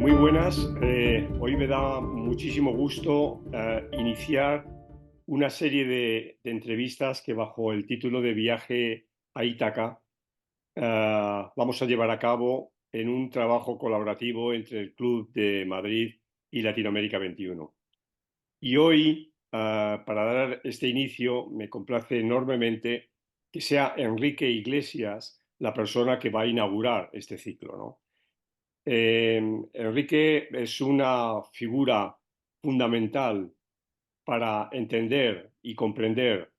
Muy buenas. Hoy me da muchísimo gusto iniciar una serie de entrevistas que bajo el título de Viaje a Ítaca vamos a llevar a cabo en un trabajo colaborativo entre el Club de Madrid y Latinoamérica 21. Y hoy, para dar este inicio, me complace enormemente que sea Enrique Iglesias la persona que va a inaugurar este ciclo, ¿no? Enrique es una figura fundamental para entender y comprender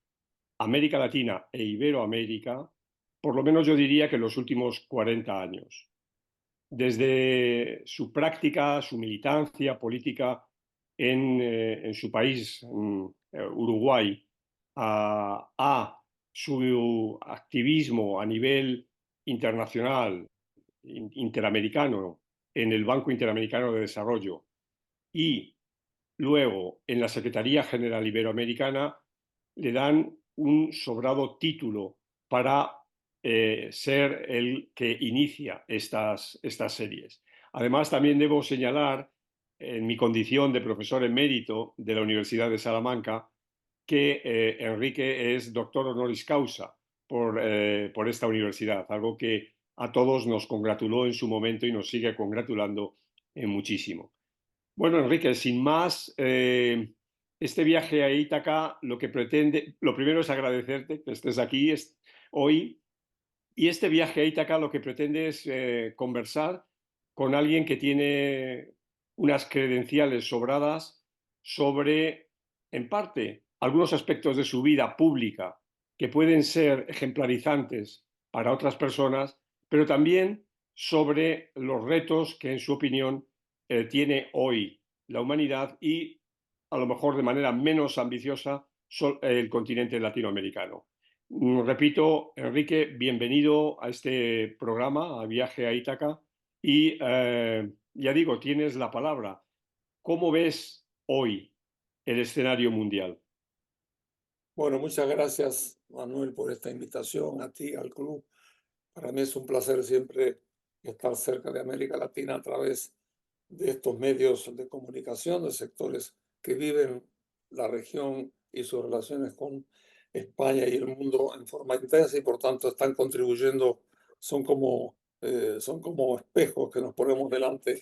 América Latina e Iberoamérica, por lo menos yo diría que en los últimos 40 años. Desde su práctica, su militancia política en su país, Uruguay, a su activismo a nivel internacional interamericano en el Banco Interamericano de Desarrollo y luego en la Secretaría General Iberoamericana, le dan un sobrado título para ser el que inicia estas series. Además, también debo señalar, en mi condición de profesor emérito de la Universidad de Salamanca, que Enrique es doctor honoris causa por esta universidad, algo que a todos nos congratuló en su momento y nos sigue congratulando muchísimo. Bueno, Enrique, sin más, este viaje a Ítaca lo que pretende, lo primero es agradecerte que estés aquí hoy, y este viaje a Ítaca lo que pretende es conversar con alguien que tiene unas credenciales sobradas sobre, en parte, algunos aspectos de su vida pública que pueden ser ejemplarizantes para otras personas, pero también sobre los retos que, en su opinión, tiene hoy la humanidad y, a lo mejor de manera menos ambiciosa, el continente latinoamericano. Repito, Enrique, bienvenido a este programa, a Viaje a Ítaca. Y ya digo, tienes la palabra. ¿Cómo ves hoy el escenario mundial? Bueno, muchas gracias, Manuel, por esta invitación a ti, al club. Para mí es un placer siempre estar cerca de América Latina a través de estos medios de comunicación, de sectores que viven la región y sus relaciones con España y el mundo en forma intensa y por tanto están contribuyendo, son como espejos que nos ponemos delante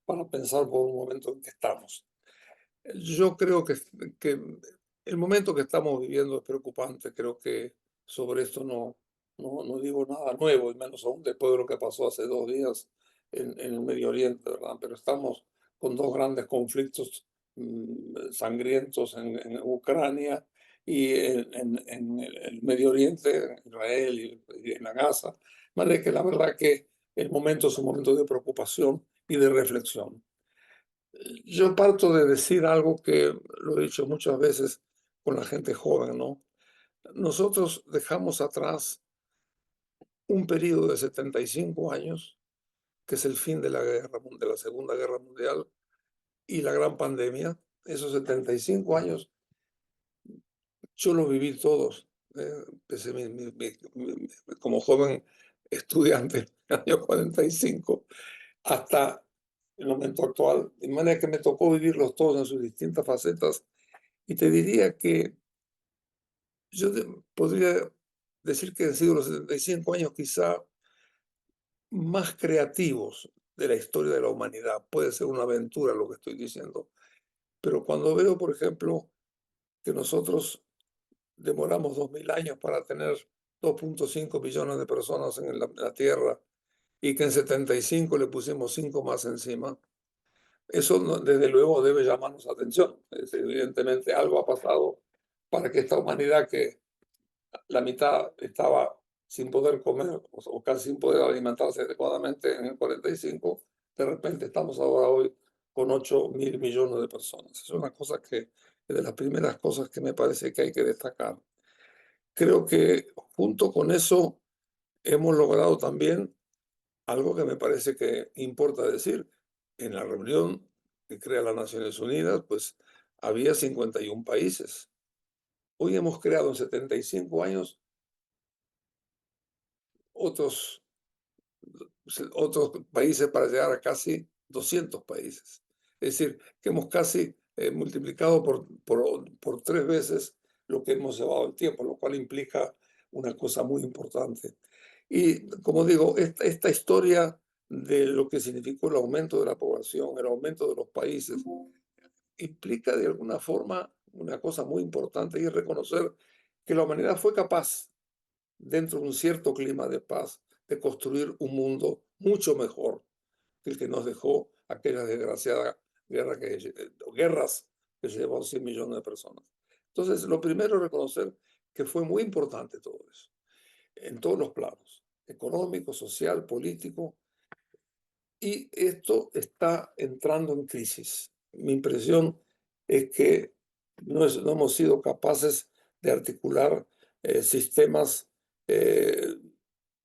para pensar por un momento en que estamos. Yo creo que el momento que estamos viviendo es preocupante. Creo que sobre esto no digo nada nuevo, y menos aún después de lo que pasó hace 2 días en el Medio Oriente, ¿verdad? Pero estamos con dos grandes conflictos sangrientos en Ucrania y en el Medio Oriente, en Israel y en la Gaza. De manera que la verdad que el momento es un momento de preocupación y de reflexión. Yo parto de decir algo que lo he dicho muchas veces con la gente joven, ¿no? Nosotros dejamos atrás un periodo de 75 años, que es el fin de la guerra, de la Segunda Guerra Mundial y la gran pandemia. Esos 75 años yo los viví todos. Empecé como joven estudiante en el año 45 hasta el momento actual, de manera que me tocó vivirlos todos en sus distintas facetas. Y te diría que podría decir que han sido los 75 años quizá más creativos de la historia de la humanidad. Puede ser una aventura lo que estoy diciendo, pero cuando veo, por ejemplo, que nosotros demoramos 2000 años para tener 2,5 billones de personas en la Tierra y que en 75 le pusimos 5 más encima, eso desde luego debe llamarnos la atención. Evidentemente algo ha pasado para que esta humanidad que la mitad estaba sin poder comer o casi sin poder alimentarse adecuadamente en el 45, de repente estamos ahora hoy con 8.000 millones de personas. Es una cosa que es de las primeras cosas que me parece que hay que destacar. Creo que junto con eso hemos logrado también algo que me parece que importa decir. En la reunión que crea las Naciones Unidas, pues había 51 países. Hoy hemos creado en 75 años otros, otros países para llegar a casi 200 países. Es decir, que hemos casi multiplicado por 3 veces lo que hemos llevado el tiempo, lo cual implica una cosa muy importante. Y como digo, esta historia de lo que significó el aumento de la población, el aumento de los países, implica de alguna forma una cosa muy importante y es reconocer que la humanidad fue capaz, dentro de un cierto clima de paz, de construir un mundo mucho mejor que el que nos dejó aquella desgraciada guerras que se llevaron 100 millones de personas. Entonces, lo primero es reconocer que fue muy importante todo eso, en todos los planos, económico, social, político, y esto está entrando en crisis. Mi impresión es que no hemos sido capaces de articular sistemas eh,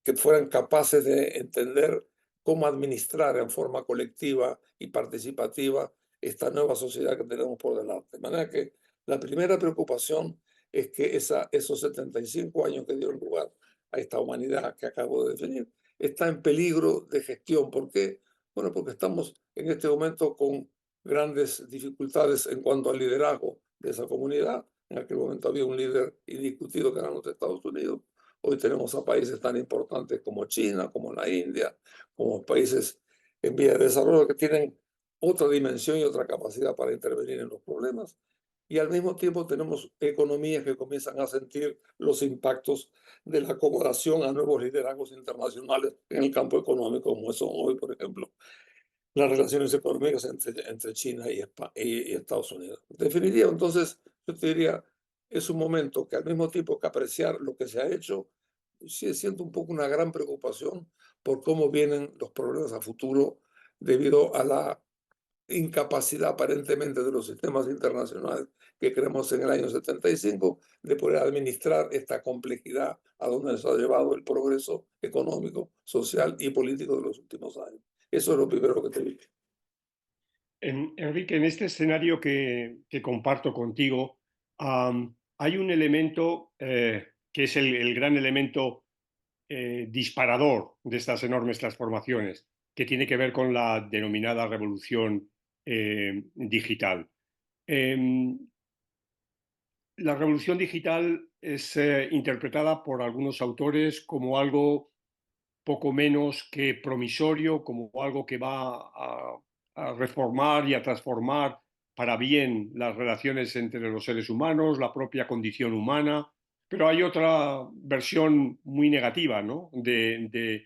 que fueran capaces de entender cómo administrar en forma colectiva y participativa esta nueva sociedad que tenemos por delante. De manera que la primera preocupación es que esos 75 años que dieron lugar a esta humanidad que acabo de definir está en peligro de gestión. ¿Por qué? Bueno, porque estamos en este momento con grandes dificultades en cuanto al liderazgo de esa comunidad. En aquel momento había un líder indiscutido que eran los Estados Unidos. Hoy tenemos a países tan importantes como China, como la India, como países en vía de desarrollo que tienen otra dimensión y otra capacidad para intervenir en los problemas. Y al mismo tiempo tenemos economías que comienzan a sentir los impactos de la acomodación a nuevos liderazgos internacionales en el campo económico, como son hoy, por ejemplo, las relaciones económicas entre China y Estados Unidos. En definitiva, entonces, yo te diría, es un momento que al mismo tiempo que apreciar lo que se ha hecho, sí siento un poco una gran preocupación por cómo vienen los problemas a futuro debido a la incapacidad aparentemente de los sistemas internacionales que creamos en el año 75 de poder administrar esta complejidad a donde nos ha llevado el progreso económico, social y político de los últimos años. Eso es lo primero que te digo. Enrique, en este escenario que comparto contigo, hay un elemento que es el gran elemento disparador de estas enormes transformaciones, que tiene que ver con la denominada revolución digital. Em, la revolución digital es interpretada por algunos autores como algo poco menos que promisorio, como algo que va a reformar y a transformar para bien las relaciones entre los seres humanos, la propia condición humana. Pero hay otra versión muy negativa, ¿no? de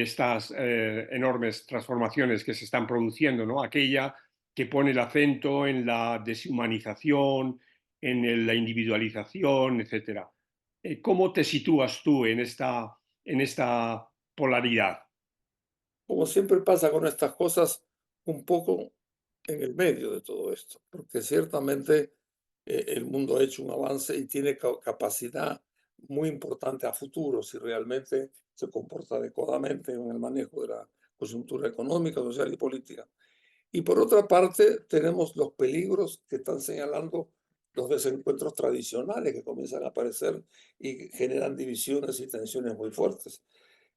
estas enormes transformaciones que se están produciendo, ¿no? Aquella que pone el acento en la deshumanización, en la individualización, etcétera. ¿Cómo te sitúas tú en esta polaridad? Como siempre pasa con estas cosas, un poco en el medio de todo esto, porque ciertamente el mundo ha hecho un avance y tiene capacidad muy importante a futuro si realmente se comporta adecuadamente en el manejo de la coyuntura económica, social y política. Y por otra parte, tenemos los peligros que están señalando los desencuentros tradicionales que comienzan a aparecer y generan divisiones y tensiones muy fuertes.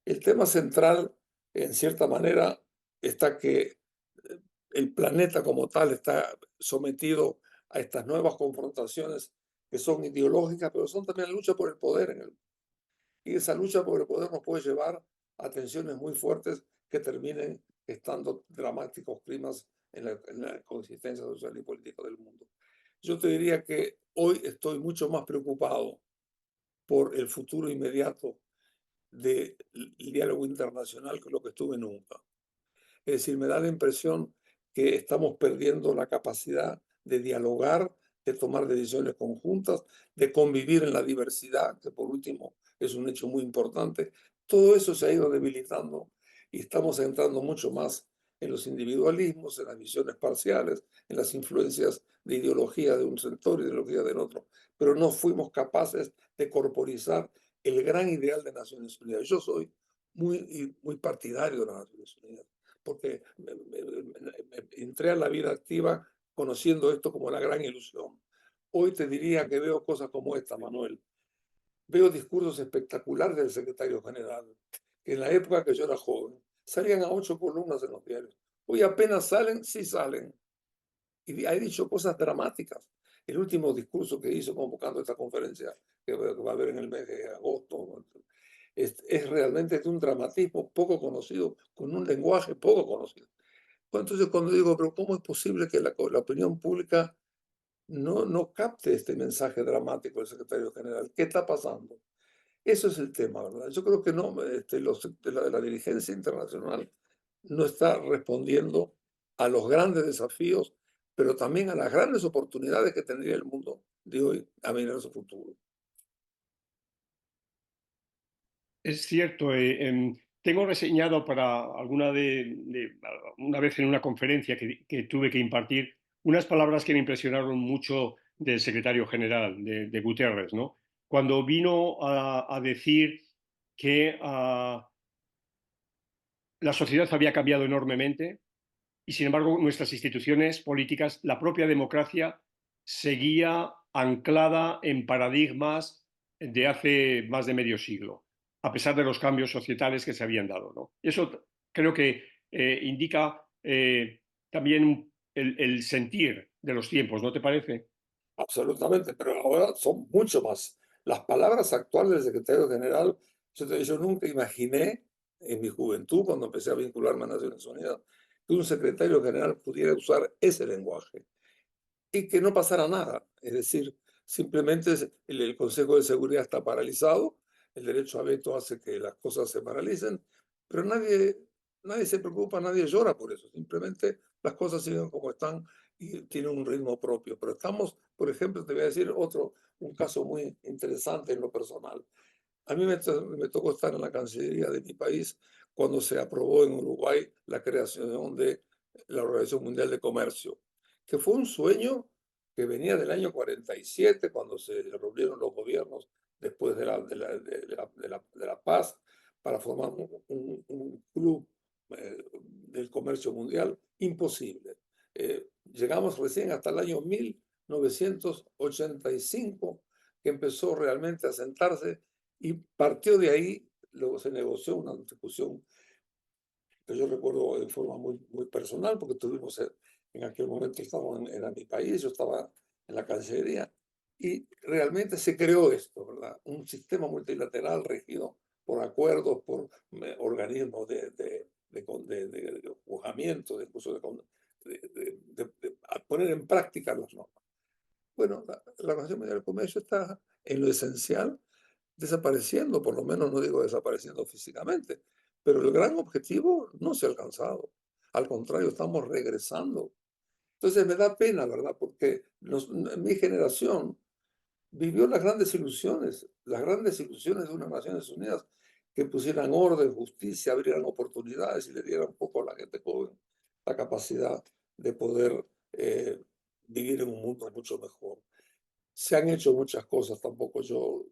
El tema central, en cierta manera, está que el planeta como tal está sometido a estas nuevas confrontaciones que son ideológicas, pero son también lucha por el poder y esa lucha por el poder nos puede llevar a tensiones muy fuertes que terminen estando dramáticos climas en la coexistencia social y política del mundo. Yo te diría que hoy estoy mucho más preocupado por el futuro inmediato del diálogo internacional que lo que estuve nunca. Es decir, me da la impresión que estamos perdiendo la capacidad de dialogar, de tomar decisiones conjuntas, de convivir en la diversidad, que por último es un hecho muy importante. Todo eso se ha ido debilitando y estamos entrando mucho más en los individualismos, en las visiones parciales, en las influencias de ideología de un sector y ideología del otro, pero no fuimos capaces de corporizar el gran ideal de Naciones Unidas. Yo soy muy partidario de las Naciones Unidas porque entré a la vida activa conociendo esto como la gran ilusión. Hoy te diría que veo cosas como esta, Manuel. Veo discursos espectaculares del secretario general, que en la época que yo era joven salían a 8 columnas en los diarios. Hoy apenas salen, sí salen. Y ha dicho cosas dramáticas. El último discurso que hizo convocando esta conferencia que va a haber en el mes de agosto es realmente de un dramatismo poco conocido, con un lenguaje poco conocido. Entonces, cuando digo, pero ¿cómo es posible que la opinión pública no capte este mensaje dramático del secretario general? ¿Qué está pasando? Eso es el tema, ¿verdad? Yo creo que no, la dirigencia internacional no está respondiendo a los grandes desafíos, pero también a las grandes oportunidades que tendría el mundo de hoy a mirar su futuro. Es cierto, tengo reseñado para una vez en una conferencia que tuve que impartir, unas palabras que me impresionaron mucho del secretario general, de Guterres, ¿no? Cuando vino a decir que la sociedad había cambiado enormemente y, sin embargo, nuestras instituciones políticas, la propia democracia, seguía anclada en paradigmas de hace más de medio siglo, a pesar de los cambios societales que se habían dado, ¿no? Eso creo que indica también el sentir de los tiempos, ¿no te parece? Absolutamente, pero ahora son mucho más. Las palabras actuales del secretario general, yo nunca imaginé en mi juventud, cuando empecé a vincularme a Naciones Unidas, que un secretario general pudiera usar ese lenguaje y que no pasara nada. Es decir, simplemente el Consejo de Seguridad está paralizado, el derecho a veto hace que las cosas se paralicen, pero nadie se preocupa, nadie llora por eso. Simplemente las cosas siguen como están y tienen un ritmo propio. Pero estamos, por ejemplo, te voy a decir un caso muy interesante en lo personal. A mí me tocó estar en la Cancillería de mi país cuando se aprobó en Uruguay la creación de la Organización Mundial de Comercio, que fue un sueño que venía del año 47, cuando se reunieron los gobiernos después de la paz para formar un club del comercio mundial. Imposible. Llegamos recién hasta el año 1985, que empezó realmente a sentarse y partió de ahí. Luego se negoció una discusión que yo recuerdo de forma muy personal, porque tuvimos en aquel momento, estábamos era mi país, yo estaba en la Cancillería, y realmente se creó esto, ¿verdad? Un sistema multilateral regido por acuerdos, por organismos de juzgamiento, de, incluso a poner en práctica las normas. Bueno, la Organización Mundial del Comercio está en lo esencial desapareciendo, por lo menos no digo desapareciendo físicamente, pero el gran objetivo no se ha alcanzado. Al contrario, estamos regresando. Entonces me da pena, ¿verdad? Porque mi generación vivió las grandes ilusiones de unas Naciones Unidas que pusieran orden, justicia, abrieran oportunidades y le dieran un poco a la gente joven la capacidad de poder vivir en un mundo mucho mejor. Se han hecho muchas cosas, tampoco yo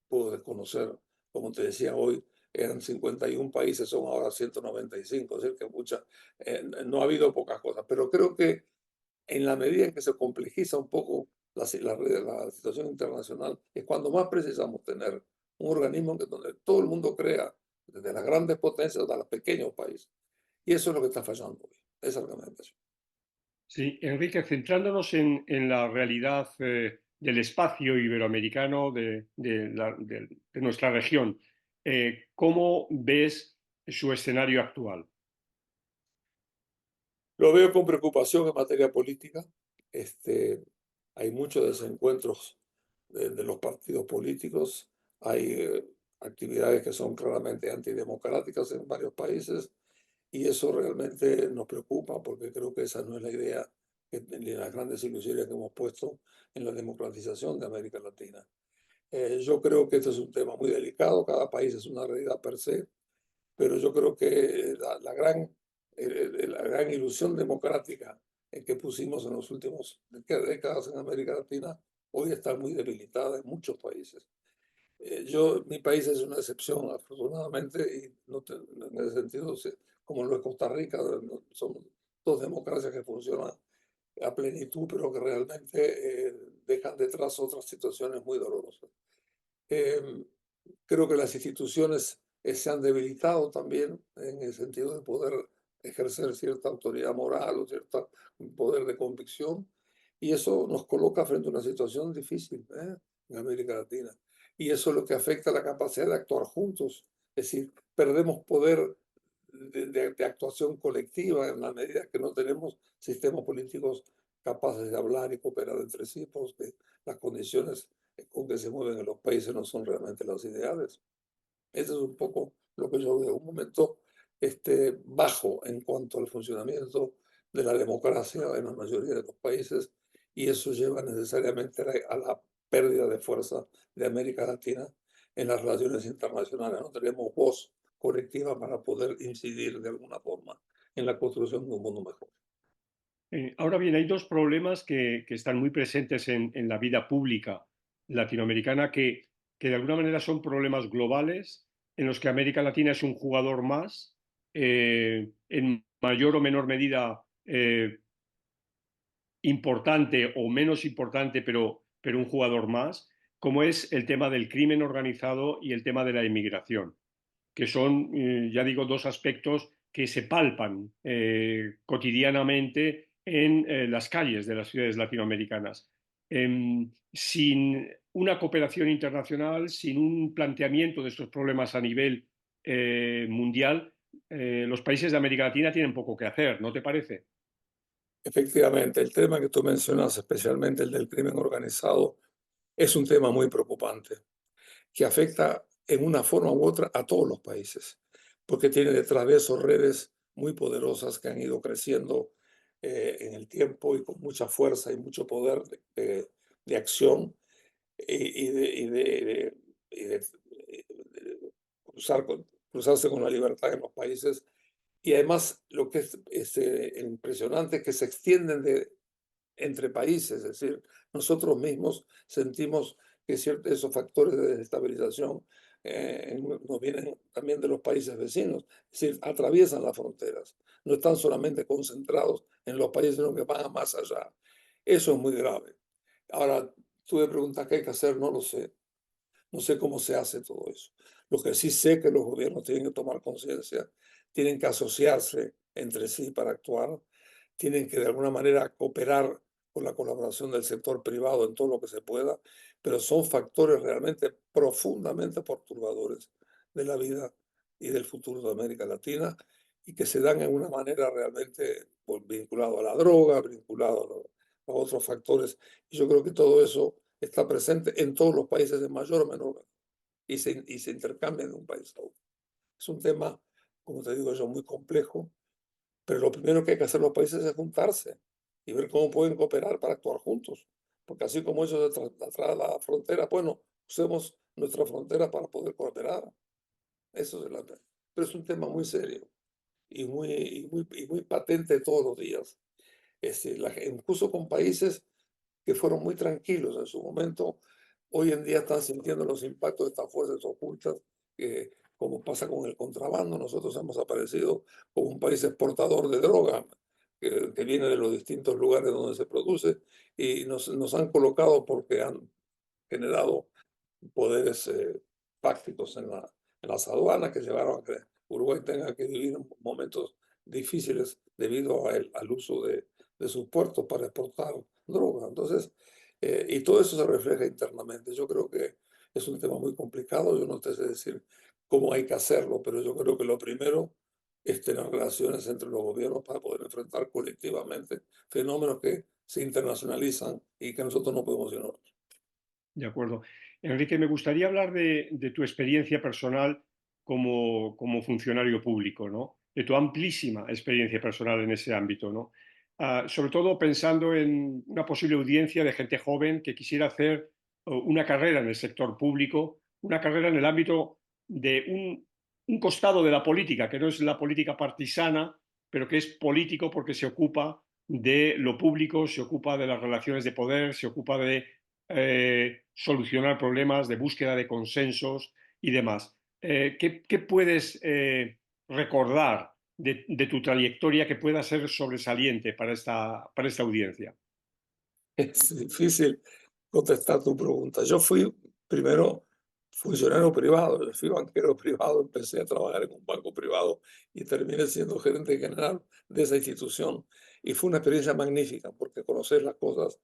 puedo desconocer, como te decía hoy, eran 51 países, son ahora 195, es decir, que no ha habido pocas cosas, pero creo que en la medida en que se complejiza un poco la situación internacional, es cuando más precisamos tener un organismo donde todo el mundo crea, desde las grandes potencias hasta los pequeños países. Y eso es lo que está fallando hoy, esa es la argumentación. Sí, Enrique, centrándonos en la realidad del espacio iberoamericano de nuestra región, ¿cómo ves su escenario actual? Lo veo con preocupación en materia política. Este, hay muchos desencuentros de los partidos políticos. Hay actividades que son claramente antidemocráticas en varios países y eso realmente nos preocupa porque creo que esa no es la idea ni las grandes ilusiones que hemos puesto en la democratización de América Latina. Yo creo que este es un tema muy delicado. Cada país es una realidad per se, pero yo creo que la gran ilusión democrática en que pusimos en los últimos décadas en América Latina hoy está muy debilitada en muchos países. Mi país es una excepción, afortunadamente, y no en ese sentido, como lo es Costa Rica, son dos democracias que funcionan a plenitud, pero que realmente dejan detrás otras situaciones muy dolorosas. Eh, Creo que las instituciones se han debilitado también en el sentido de poder ejercer cierta autoridad moral o cierto poder de convicción. Y eso nos coloca frente a una situación difícil, en América Latina. Y eso es lo que afecta a la capacidad de actuar juntos. Es decir, perdemos poder de actuación colectiva en la medida que no tenemos sistemas políticos capaces de hablar y cooperar entre sí, porque las condiciones con que se mueven en los países no son realmente las ideales. Eso es un poco lo que yo veo, un momento bajo en cuanto al funcionamiento de la democracia en la mayoría de los países, y eso lleva necesariamente a la pérdida de fuerza de América Latina en las relaciones internacionales. No tenemos voz colectiva para poder incidir de alguna forma en la construcción de un mundo mejor. Ahora bien, hay dos problemas que están muy presentes en la vida pública latinoamericana que de alguna manera son problemas globales en los que América Latina es un jugador más, en mayor o menor medida importante o menos importante, pero un jugador más, como es el tema del crimen organizado y el tema de la inmigración, que son, ya digo, dos aspectos que se palpan cotidianamente en las calles de las ciudades latinoamericanas. Sin una cooperación internacional, sin un planteamiento de estos problemas a nivel mundial, los países de América Latina tienen poco que hacer, ¿no te parece? Efectivamente, el tema que tú mencionas, especialmente el del crimen organizado, es un tema muy preocupante, que afecta en una forma u otra a todos los países, porque tiene detrás de eso redes muy poderosas que han ido creciendo en el tiempo y con mucha fuerza y mucho poder de acción y de cruzarse con la libertad en los países. Y además, lo que es impresionante es que se extienden entre países, es decir, nosotros mismos sentimos que esos factores de desestabilización nos vienen también de los países vecinos, es decir, atraviesan las fronteras, no están solamente concentrados en los países, sino que van más allá. Eso es muy grave. Ahora, tú me preguntas qué hay que hacer, no lo sé. No sé cómo se hace todo eso. Lo que sí sé que los gobiernos tienen que tomar conciencia, tienen que asociarse entre sí para actuar, tienen que de alguna manera cooperar con la colaboración del sector privado en todo lo que se pueda, pero son factores realmente profundamente perturbadores de la vida y del futuro de América Latina y que se dan en una manera realmente pues, vinculado a la droga, vinculado a otros factores. Y yo creo que todo eso está presente en todos los países de mayor o menor grado y se intercambian de un país a otro. Es un tema, como te digo yo, muy complejo, pero lo primero que hay que hacer los países es juntarse y ver cómo pueden cooperar para actuar juntos. Porque así como ellos atrás de la frontera, bueno, usemos nuestra frontera para poder cooperar. Eso es la. Pero es un tema muy serio y muy patente todos los días. Incluso con países que fueron muy tranquilos en su momento, hoy en día están sintiendo los impactos de estas fuerzas ocultas, como pasa con el contrabando. Nosotros hemos aparecido como un país exportador de droga que viene de los distintos lugares donde se produce y nos han colocado porque han generado poderes fácticos en las aduanas que llevaron a que Uruguay tenga que vivir momentos difíciles debido al uso de sus puertos para exportar droga. Entonces, y todo eso se refleja internamente. Yo creo que es un tema muy complicado. Yo no te sé decir cómo hay que hacerlo, pero yo creo que lo primero es tener relaciones entre los gobiernos para poder enfrentar colectivamente fenómenos que se internacionalizan y que nosotros no podemos ignorar. De acuerdo. Enrique, me gustaría hablar de tu experiencia personal como funcionario público, ¿no? De tu amplísima experiencia personal en ese ámbito, ¿no? Sobre todo pensando en una posible audiencia de gente joven que quisiera hacer una carrera en el sector público, una carrera en el ámbito de un costado de la política, que no es la política partisana, pero que es político porque se ocupa de lo público, se ocupa de las relaciones de poder, se ocupa de solucionar problemas, de búsqueda de consensos y demás. ¿Qué puedes recordar de tu trayectoria que pueda ser sobresaliente para esta audiencia? Es difícil contestar tu pregunta. Yo fui primero funcionario privado, yo fui banquero privado, empecé a trabajar en un banco privado y terminé siendo gerente general de esa institución. Y fue una experiencia magnífica porque conocer las cosas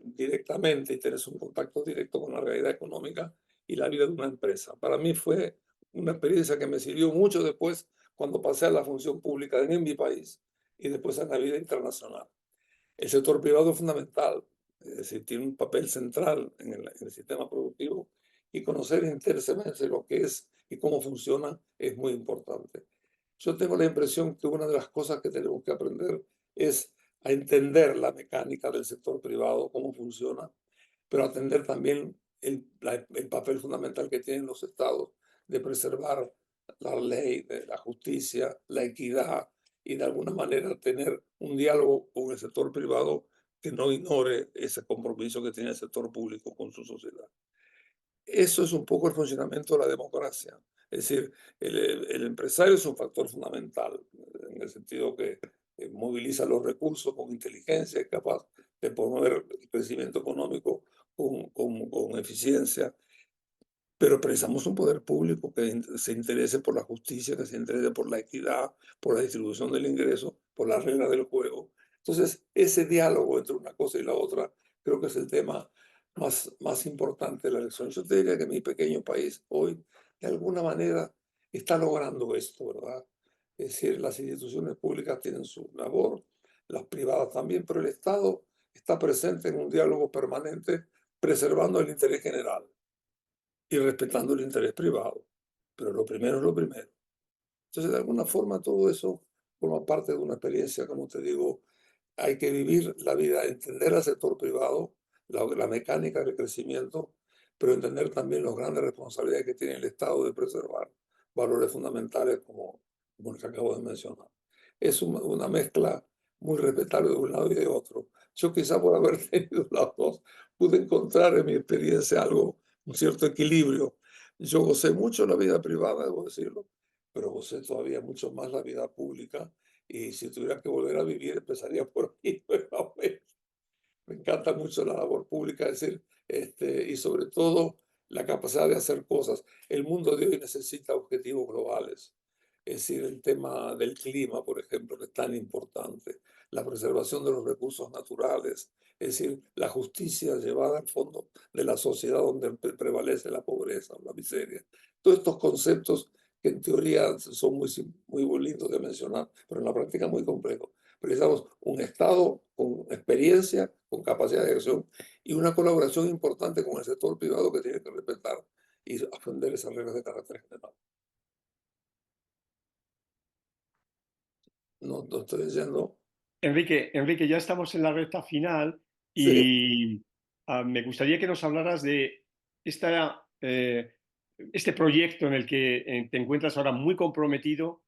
directamente y tienes un contacto directo con la realidad económica y la vida de una empresa. Para mí fue una experiencia que me sirvió mucho después cuando pasé a la función pública en mi país y después a la vida internacional. El sector privado es fundamental, es decir, tiene un papel central en el sistema productivo y conocer intensamente lo que es y cómo funciona es muy importante. Yo tengo la impresión que una de las cosas que tenemos que aprender es a entender la mecánica del sector privado, cómo funciona, pero atender también el papel fundamental que tienen los estados de preservar la ley, de la justicia, la equidad y de alguna manera tener un diálogo con el sector privado que no ignore ese compromiso que tiene el sector público con su sociedad. Eso es un poco el funcionamiento de la democracia. Es decir, el empresario es un factor fundamental, en el sentido que moviliza los recursos con inteligencia, es capaz de promover el crecimiento económico con eficiencia, pero precisamos un poder público que se interese por la justicia, que se interese por la equidad, por la distribución del ingreso, por las reglas del juego. Entonces, ese diálogo entre una cosa y la otra creo que es el tema más importante de la elección. Yo te diría que mi pequeño país hoy, de alguna manera, está logrando esto, ¿verdad? Es decir, las instituciones públicas tienen su labor, las privadas también, pero el Estado está presente en un diálogo permanente, preservando el interés general y respetando el interés privado. Pero lo primero es lo primero. Entonces, de alguna forma, todo eso forma parte de una experiencia, como te digo, hay que vivir la vida, entender al sector privado, la mecánica del crecimiento, pero entender también las grandes responsabilidades que tiene el Estado de preservar valores fundamentales como el que acabo de mencionar. Es una mezcla muy respetable de un lado y de otro. Yo quizá por haber tenido las dos, pude encontrar en mi experiencia algo, un cierto equilibrio. Yo gocé mucho la vida privada, debo decirlo, pero gocé todavía mucho más la vida pública y si tuviera que volver a vivir, empezaría por ahí nuevamente. Me encanta mucho la labor pública, es decir, y sobre todo la capacidad de hacer cosas. El mundo de hoy necesita objetivos globales. Es decir, el tema del clima, por ejemplo, que es tan importante, la preservación de los recursos naturales, es decir, la justicia llevada al fondo de la sociedad donde prevalece la pobreza o la miseria. Todos estos conceptos que en teoría son muy lindos de mencionar, pero en la práctica muy complejos. Precisamos un Estado con experiencia, con capacidad de acción y una colaboración importante con el sector privado que tiene que respetar y aprender esas reglas de carácter general. No estoy diciendo, Enrique, ya estamos en la recta final sí, y me gustaría que nos hablaras de esta, este proyecto en el que te encuentras ahora muy comprometido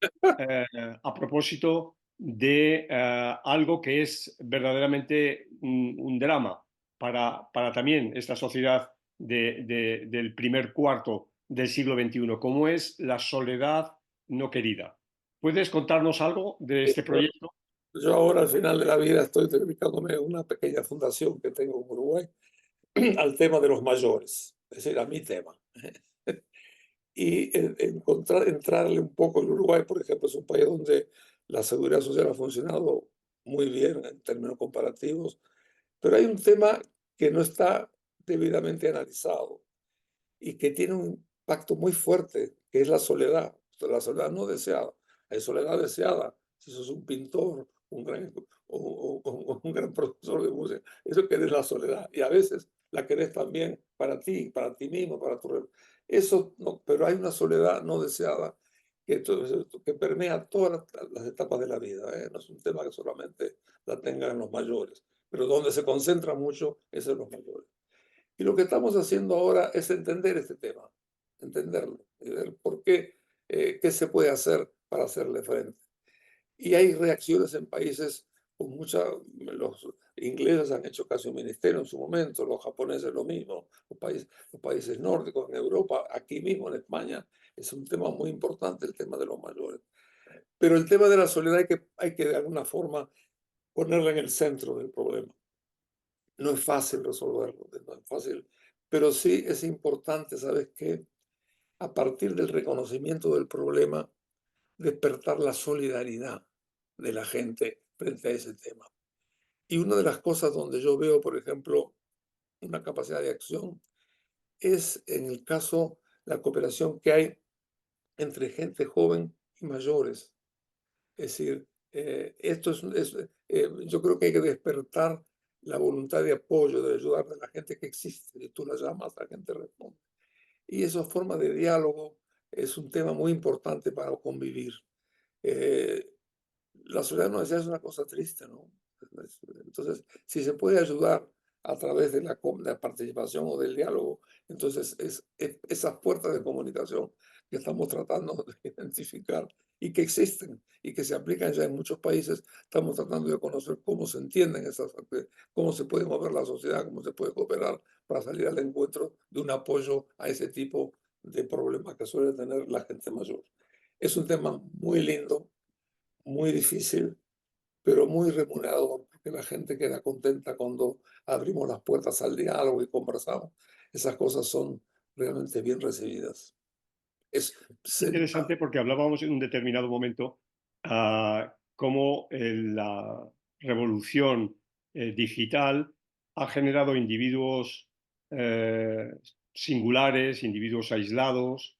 a propósito de algo que es verdaderamente un drama para también esta sociedad del primer cuarto del siglo XXI, como es la soledad no querida. ¿Puedes contarnos algo de este proyecto? yo ahora al final de la vida estoy dedicándome a una pequeña fundación que tengo en Uruguay al tema de los mayores, es decir, a mi tema. Y entrarle un poco en Uruguay, por ejemplo, es un país donde la seguridad social ha funcionado muy bien en términos comparativos, pero hay un tema que no está debidamente analizado y que tiene un impacto muy fuerte, que es la soledad no deseada. Hay soledad deseada, si sos un pintor, o un gran profesor de música, eso querés la soledad. Y a veces la querés también para ti mismo, para tu... Eso no, pero hay una soledad no deseada que permea todas las etapas de la vida. ¿Eh? No es un tema que solamente la tengan los mayores, pero donde se concentra mucho es en los mayores. Y lo que estamos haciendo ahora es entender este tema, entenderlo, y ver por qué, qué se puede hacer para hacerle frente. Y hay reacciones en países con mucha, los ingleses han hecho casi un ministerio en su momento, los japoneses lo mismo, los países nórdicos en Europa, aquí mismo en España, es un tema muy importante el tema de los mayores. Pero el tema de la soledad hay que de alguna forma ponerla en el centro del problema. No es fácil resolverlo, no es fácil pero sí es importante, ¿sabes qué? A partir del reconocimiento del problema, despertar la solidaridad de la gente frente a ese tema. Y una de las cosas donde yo veo, por ejemplo, una capacidad de acción es en el caso, la cooperación que hay entre gente joven y mayores. Es decir, esto yo creo que hay que despertar la voluntad de apoyo, de ayudar a la gente que existe, y tú la llamas, la gente responde. Y esa forma de diálogo es un tema muy importante para convivir. Eh, la soledad no es una cosa triste, ¿no? Entonces, si se puede ayudar a través de la participación o del diálogo, entonces esas puertas de comunicación que estamos tratando de identificar y que existen y que se aplican ya en muchos países, estamos tratando de conocer cómo se entienden cómo se puede mover la sociedad, cómo se puede cooperar para salir al encuentro de un apoyo a ese tipo de problemas que suele tener la gente mayor. Es un tema muy lindo, muy difícil, pero muy remunerador, porque la gente queda contenta cuando abrimos las puertas al diálogo y conversamos. Esas cosas son realmente bien recibidas. Es, Interesante porque hablábamos en un determinado momento cómo la revolución digital ha generado individuos eh, singulares, individuos aislados,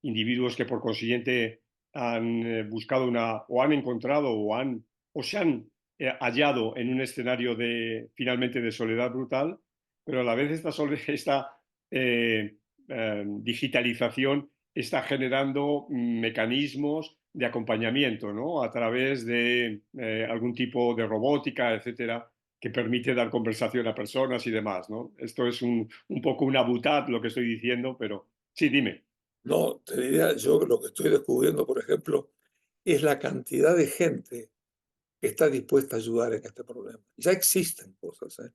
individuos que por consiguiente han buscado o han encontrado o se han hallado en un escenario finalmente de soledad brutal, pero a la vez esta digitalización está generando mecanismos de acompañamiento, ¿no? A través de algún tipo de robótica, etcétera, que permite dar conversación a personas y demás, ¿no? Esto es un poco una butad lo que estoy diciendo, pero sí, dime. no, te diría yo que lo que estoy descubriendo, por ejemplo, es la cantidad de gente que está dispuesta a ayudar en este problema. Ya existen cosas, ¿eh?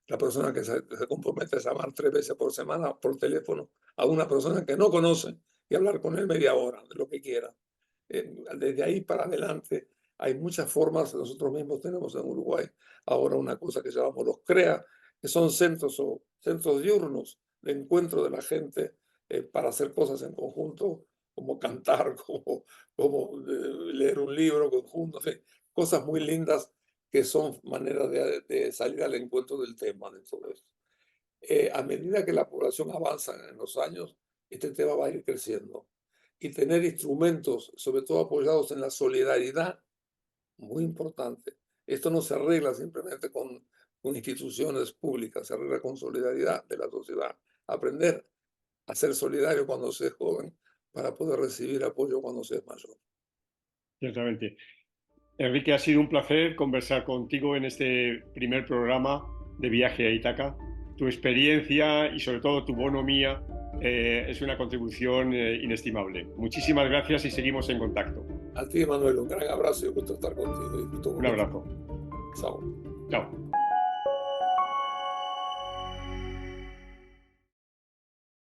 La persona que se compromete a llamar 3 veces por semana por teléfono a una persona que no conoce y hablar con él media hora, de lo que quiera. Desde ahí para adelante hay muchas formas. Nosotros mismos tenemos en Uruguay ahora una cosa que llamamos los CREA, que son centros o centros diurnos de encuentro de la gente para hacer cosas en conjunto, como cantar, como leer un libro conjunto, en fin, cosas muy lindas que son maneras de salir al encuentro del tema de todo esto. A medida que la población avanza en los años, este tema va a ir creciendo. Y tener instrumentos, sobre todo apoyados en la solidaridad, muy importante. Esto no se arregla simplemente con instituciones públicas, se arregla con solidaridad de la sociedad. Aprender a ser solidario cuando se es joven para poder recibir apoyo cuando se es mayor. Ciertamente. Enrique, ha sido un placer conversar contigo en este primer programa de viaje a Ítaca. Tu experiencia y sobre todo tu bonomía es una contribución inestimable. Muchísimas gracias y seguimos en contacto. A ti, Manuel, un gran abrazo y un gusto estar contigo. Y gusto Un volver. abrazo. Chao. Chao.